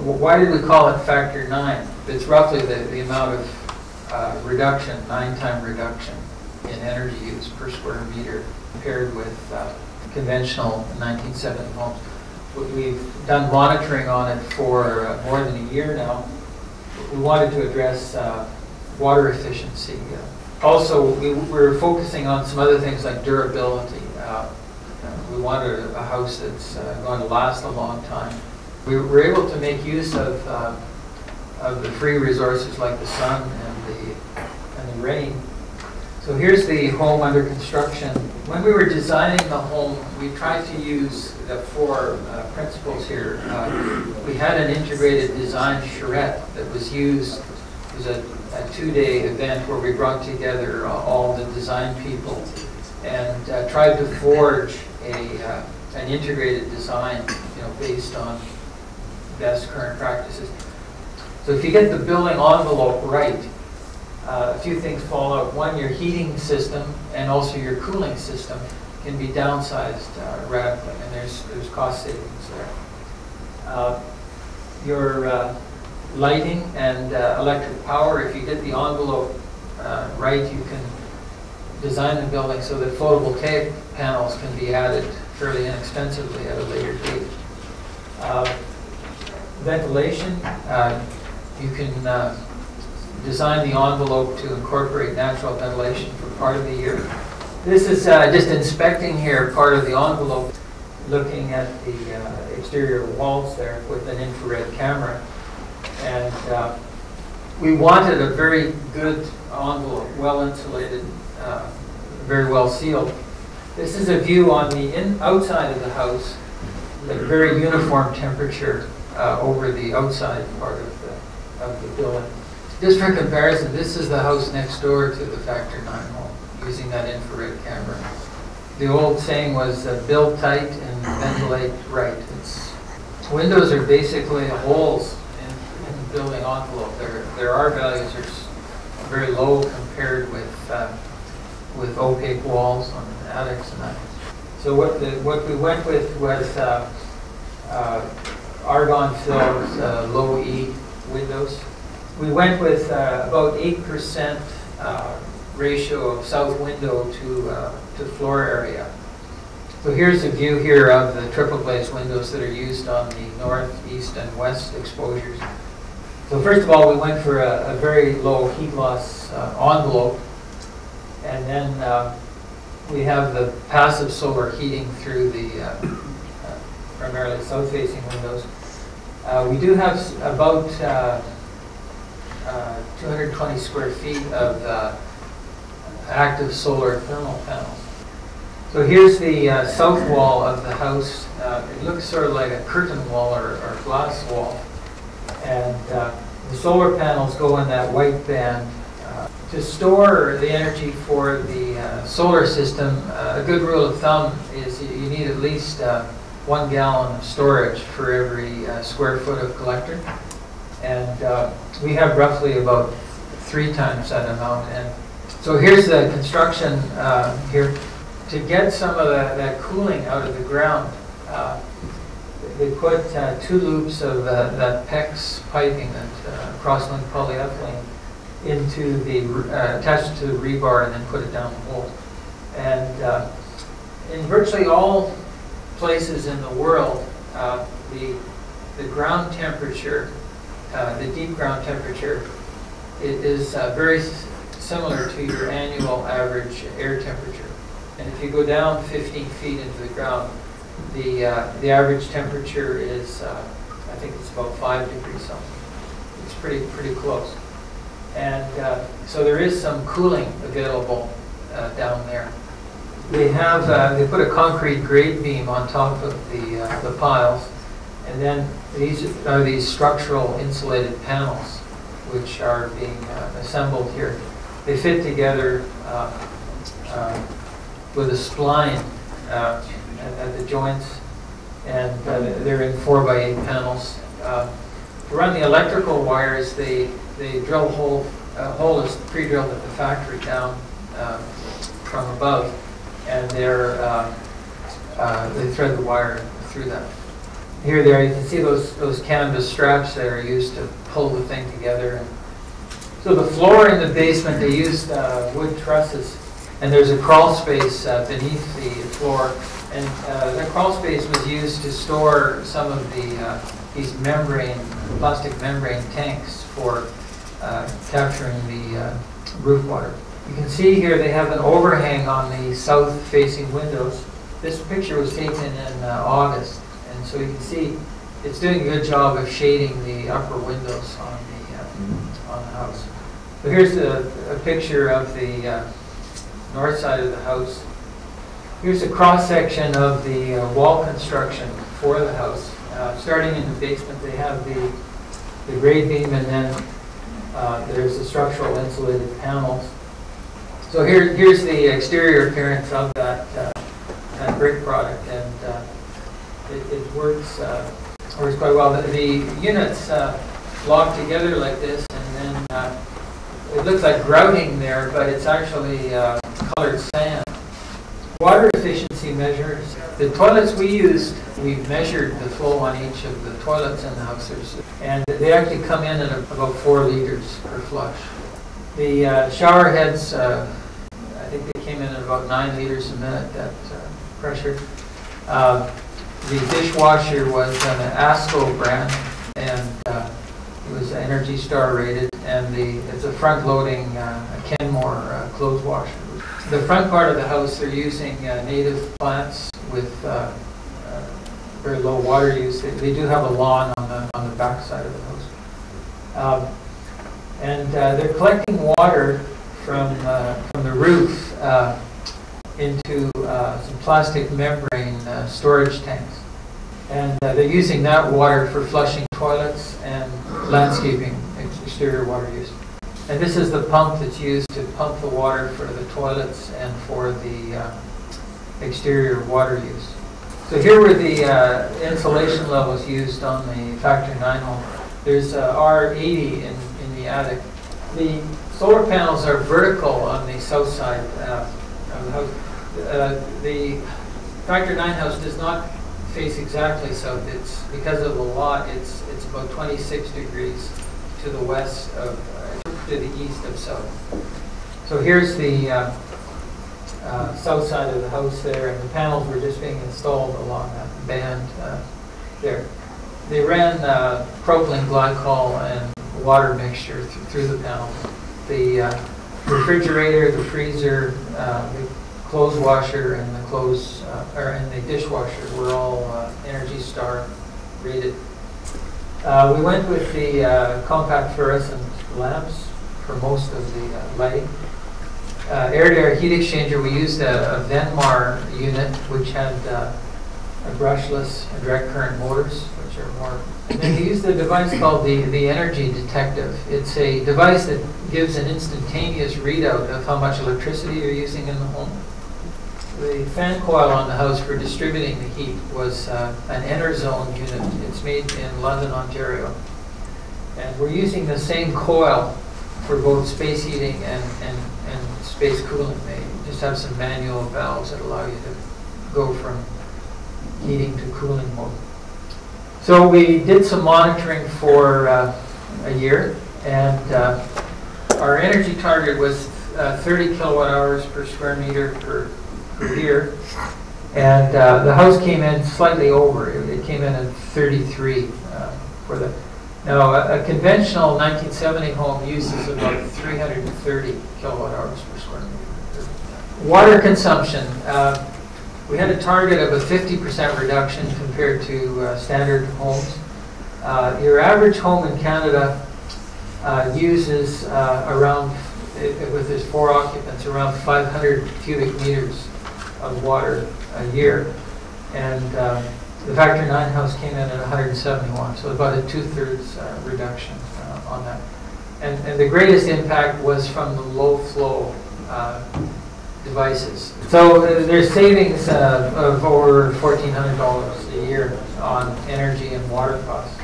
Why did we call it factor 9? It's roughly the amount of reduction, 9-time reduction in energy use per square meter compared with conventional 1970 homes. We've done monitoring on it for more than a year now. We wanted to address water efficiency. Also, we're focusing on some other things like durability. We wanted a house that's going to last a long time. We were able to make use of the free resources like the sun and the rain. So here's the home under construction. When we were designing the home, we tried to use the 4 principles here. We had an integrated design charrette that was used. It was a 2-day event where we brought together all the design people and tried to forge an integrated design, based on best current practices. So if you get the building envelope right, a few things fall out. One, your heating system and also your cooling system can be downsized radically, and there's cost savings there. Your lighting and electric power, if you get the envelope right, you can design the building so that photovoltaic panels can be added fairly inexpensively at a later date. Ventilation, you can design the envelope to incorporate natural ventilation for part of the year. This is just inspecting here part of the envelope, looking at the exterior walls there with an infrared camera. And we wanted a very good envelope, well insulated, very well sealed. This is a view on the outside of the house, a very uniform temperature over the outside part of the building. Just for comparison, this is the house next door to the factor 9 home, using that infrared camera. The old saying was build tight and ventilate right. Windows are basically holes in the building envelope. Their R values are very low compared with opaque walls on attics and that. So what we went with was argon-filled low E windows. We went with about 8% ratio of south window to floor area. So here's a view here of the triple glazed windows that are used on the north, east, and west exposures. So first of all, we went for a very low heat loss envelope, and then we have the passive solar heating through the primarily south-facing windows. We do have about 220 square feet of active solar thermal panels. So here's the south wall of the house. It looks sort of like a curtain wall or glass wall. And the solar panels go in that white band. To store the energy for the solar system, a good rule of thumb is you need at least 1 gallon of storage for every square foot of collector. And we have roughly about 3 times that amount. And so here's the construction here. To get some of that cooling out of the ground, they put 2 loops of that PEX piping, that cross-linked polyethylene, into attached to the rebar and then put it down the hole. And in virtually all places in the world, the ground temperature, the deep ground temperature, is very similar to your annual average air temperature. And if you go down 15 feet into the ground, the average temperature is, I think it's about 5 degrees Celsius. It's pretty close. And so there is some cooling available down there. They put a concrete grade beam on top of the piles, and then these structural insulated panels, which are being assembled here. They fit together with a spline at the joints, and they're in 4x8 panels. To run the electrical wires, they drill a hole is pre-drilled at the factory down from above, and they thread the wire through that. here there, you can see those canvas straps that are used to pull the thing together. And so the floor in the basement, they used wood trusses, and there's a crawl space beneath the floor. And that crawl space was used to store some of these plastic membrane tanks for capturing the roof water. You can see here they have an overhang on the south-facing windows. This picture was taken in August, and so you can see it's doing a good job of shading the upper windows on the house. So here's a picture of the north side of the house. Here's a cross-section of the wall construction for the house. Starting in the basement, they have the grade beam, and then there's the structural insulated panels. So here's the exterior appearance of that brick product, and it works quite well. The units lock together like this, and then it looks like grouting there, but it's actually colored sand. Water efficiency measures. The toilets we used, we measured the flow on each of the toilets in the house, and they actually come in at about 4 liters per flush. The shower heads, I think they came in at about 9 liters a minute at pressure. The dishwasher was an ASCO brand, and it was Energy Star rated, and it's a front-loading Kenmore clothes washer. The front part of the house, they're using native plants with very low water use. They do have a lawn on the back side of the house. And they're collecting water from the roof into some plastic membrane storage tanks. And they're using that water for flushing toilets and landscaping exterior water use. And this is the pump that's used to pump the water for the toilets and for the exterior water use. So here were the insulation levels used on the Factor 9 home. There's R80 in the attic. The solar panels are vertical on the south side of the house. The Factor 9 house does not face exactly south. It's because of the lot. It's about 26 degrees to the west of, to the east of south. So here's the south side of the house there, and the panels were just being installed along that band there. They ran propylene glycol and water mixture through the panels. The refrigerator, the freezer, the clothes washer, and the dishwasher were all Energy Star rated. We went with the compact fluorescent lamps for most of the lighting. Air-to-air heat exchanger, we used a Venmar unit which had brushless direct current motors, which are more. And we used a device called the Energy Detective. It's a device that gives an instantaneous readout of how much electricity you're using in the home. The fan coil on the house for distributing the heat was an Enerzone unit. It's made in London, Ontario. And we're using the same coil for both space heating and space cooling. They just have some manual valves that allow you to go from heating to cooling mode. So we did some monitoring for a year, and our energy target was 30 kilowatt hours per square meter per year, and the house came in slightly over. It came in at 33 for the. Now, a conventional 1970 home uses about 330 kilowatt hours per square meter. Water consumption. We had a target of a 50% reduction compared to standard homes. Your average home in Canada uses around, with its 4 occupants, around 500 cubic meters of water a year. And the Factor 9 house came in at 171, so about a 2/3 reduction on that. And the greatest impact was from the low flow devices. So there's savings of over $1,400 a year on energy and water costs.